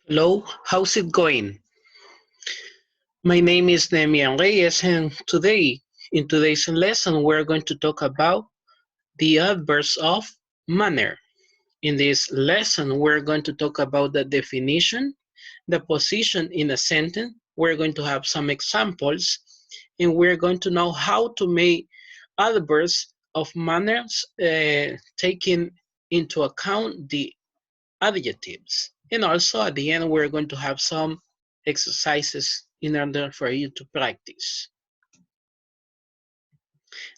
Hello, how's it going? My name is Demian Reyes, and in today's lesson, we're going to talk about the adverbs of manner. In this lesson, we're going to talk about the definition, the position in a sentence. We're going to have some examples, and we're going to know how to make adverbs of manners, taking into account the adjectives. And also at the end, we're going to have some exercises in order for you to practice.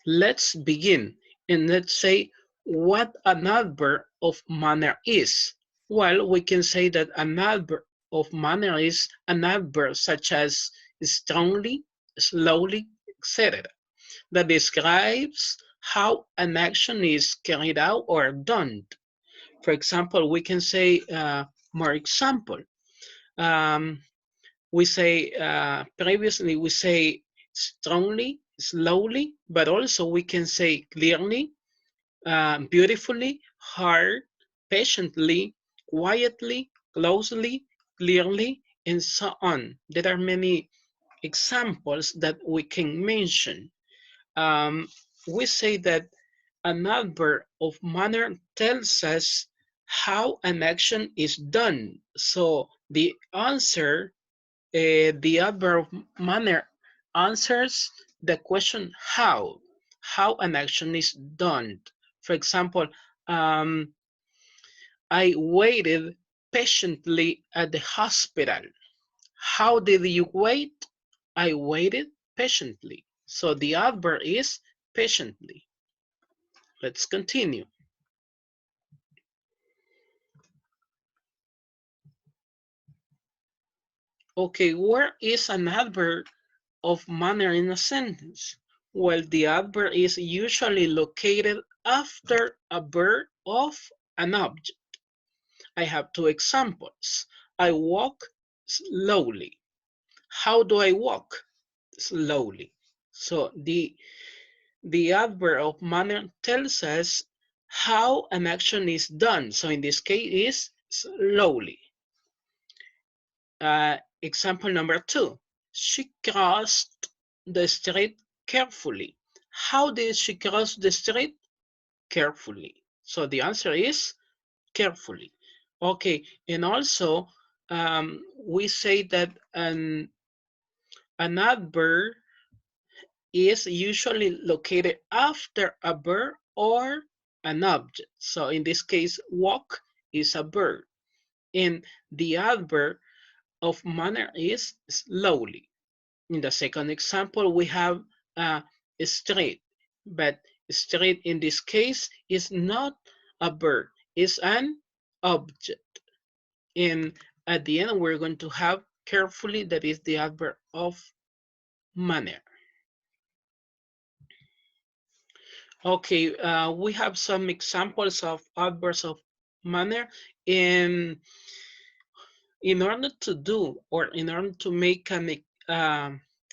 Let's begin and let's say what an adverb of manner is. Well, we can say that an adverb of manner is an adverb such as strongly, slowly, etc. that describes how an action is carried out or done. For example, we can say more example. Um, we say previously we say strongly, slowly, but also we can say clearly, beautifully, hard, patiently, quietly, closely, clearly, and so on. There are many examples that we can mention. Um, we say that an adverb of manner tells us how an action is done. So the answer, the adverb of manner answers the question how an action is done. For example, um, I waited patiently at the hospital. How did you wait? I waited patiently. So the adverb is patiently. Let's continue. Okay, where is an adverb of manner in a sentence? Well, the adverb is usually located after a verb of an object. I have two examples. I walk slowly. How do I walk? Slowly. So the adverb of manner tells us how an action is done. So in this case is slowly. Example number 2. She crossed the street carefully. How did she cross the street? Carefully. So the answer is carefully. Okay, and also we say that an adverb is usually located after a verb or an object. So in this case, walk is a verb. And the adverb of manner is slowly. In the second example, we have straight, but straight in this case is not a verb, it's an object. And at the end, we're going to have carefully, that is the adverb of manner. Okay, we have some examples of adverbs of manner. In order to do, or in order to make an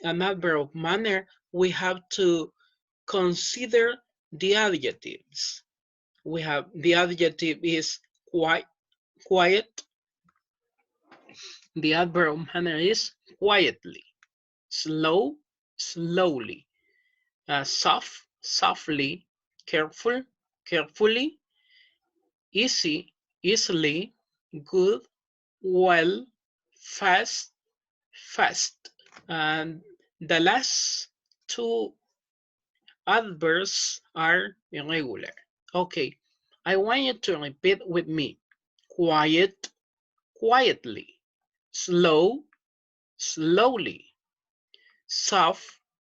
adverb of manner, we have to consider the adjectives. We have the adjective is quiet. The adverb of manner is quietly, slow, slowly, soft, softly, careful, carefully, easy, easily, good, well, fast, fast. And the last two adverbs are irregular. Okay, I want you to repeat with me. Quiet, quietly. Slow, slowly. Soft,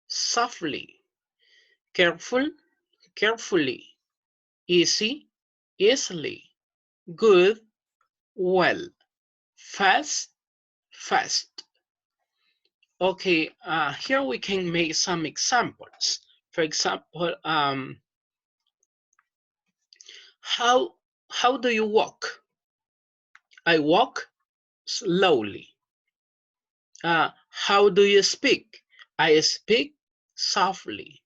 softly. Careful, carefully. Easy, easily. Good, well. Fast, fast. Okay, here we can make some examples. For example, how do you walk? I walk slowly. How do you speak? I speak softly.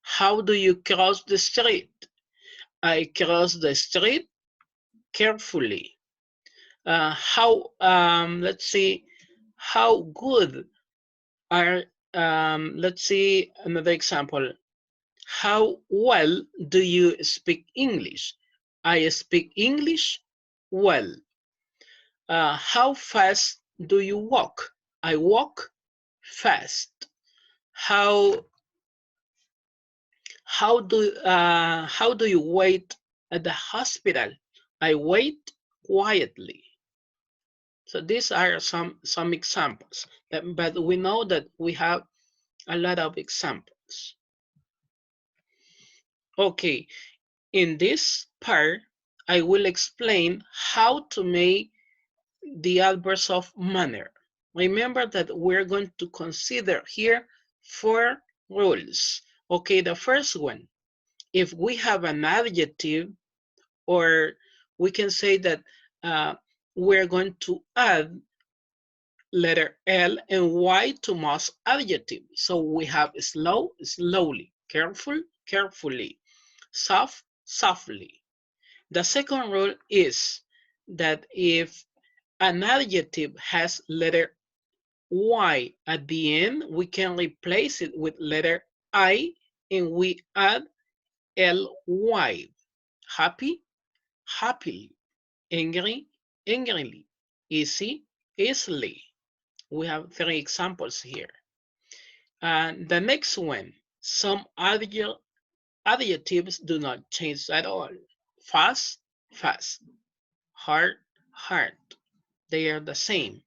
How do you cross the street? I cross the street carefully. let's see, how good are, let's see another example. How well do you speak English? I speak English well. How fast do you walk? I walk fast. How how do you wait at the hospital? I wait quietly. So these are some examples, but we know that we have a lot of examples. Okay, in this part, I will explain how to make the adverbs of manner. Remember that we're going to consider here 4 rules. Okay, the first one, if we have an adjective, or we can say that we're going to add letter L and Y to most adjectives. So we have slow, slowly, careful, carefully, soft, softly. The second rule is that if an adjective has letter Y at the end, we can replace it with letter I and we add ly. Happy, happily. Angry, angrily. Easy, easily. We have 3 examples here. And the next one, some adjectives do not change at all. Fast, fast. Hard, hard. They are the same.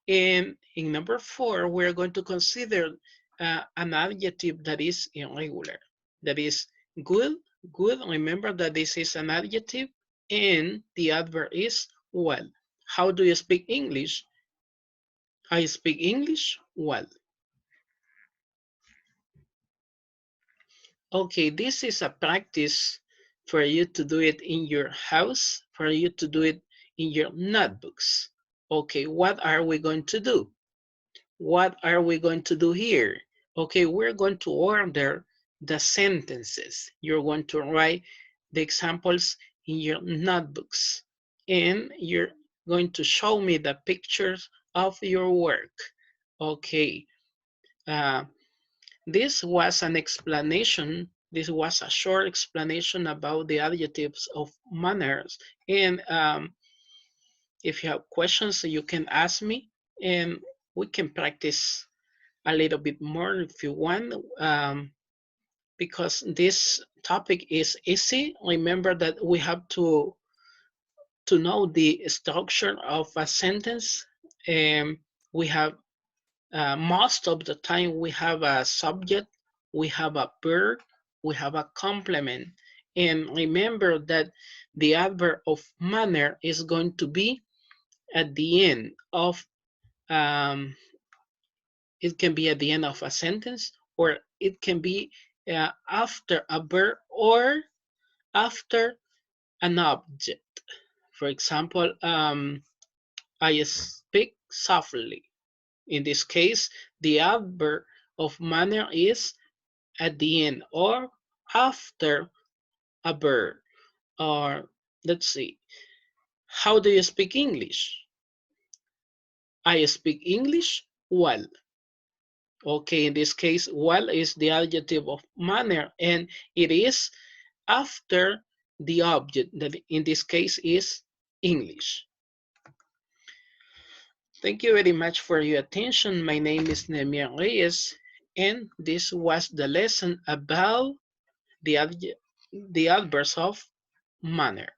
And in number 4, we're going to consider an adjective that is irregular. That is good, good. Remember that this is an adjective and the adverb is well. How do you speak English? I speak English well. Okay, this is a practice for you to do it in your house, for you to do it in your notebooks. Okay, what are we going to do? What are we going to do here? Okay, we're going to order the sentences. You're going to write the examples in your notebooks, and you're going to show me the pictures of your work. Okay, uh, this was an explanation. This was a short explanation about the adjectives of manners. And if you have questions, you can ask me, and we can practice a little bit more if you want, because this topic is easy. Remember that we have to know the structure of a sentence. And we have most of the time we have a subject, we have a verb, we have a complement. And remember that the adverb of manner is going to be at the end of it can be at the end of a sentence, or it can be after a verb or after an object. For example, I speak softly. In this case, the adverb of manner is at the end or after a verb. Or let's see, how do you speak English? I speak English well. Okay, in this case, well is the adjective of manner, and it is after the object that in this case is English. Thank you very much for your attention. My name is Nehemiah Reyes, and this was the lesson about the adverbs of manner.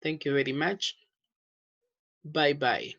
Thank you very much. Bye bye.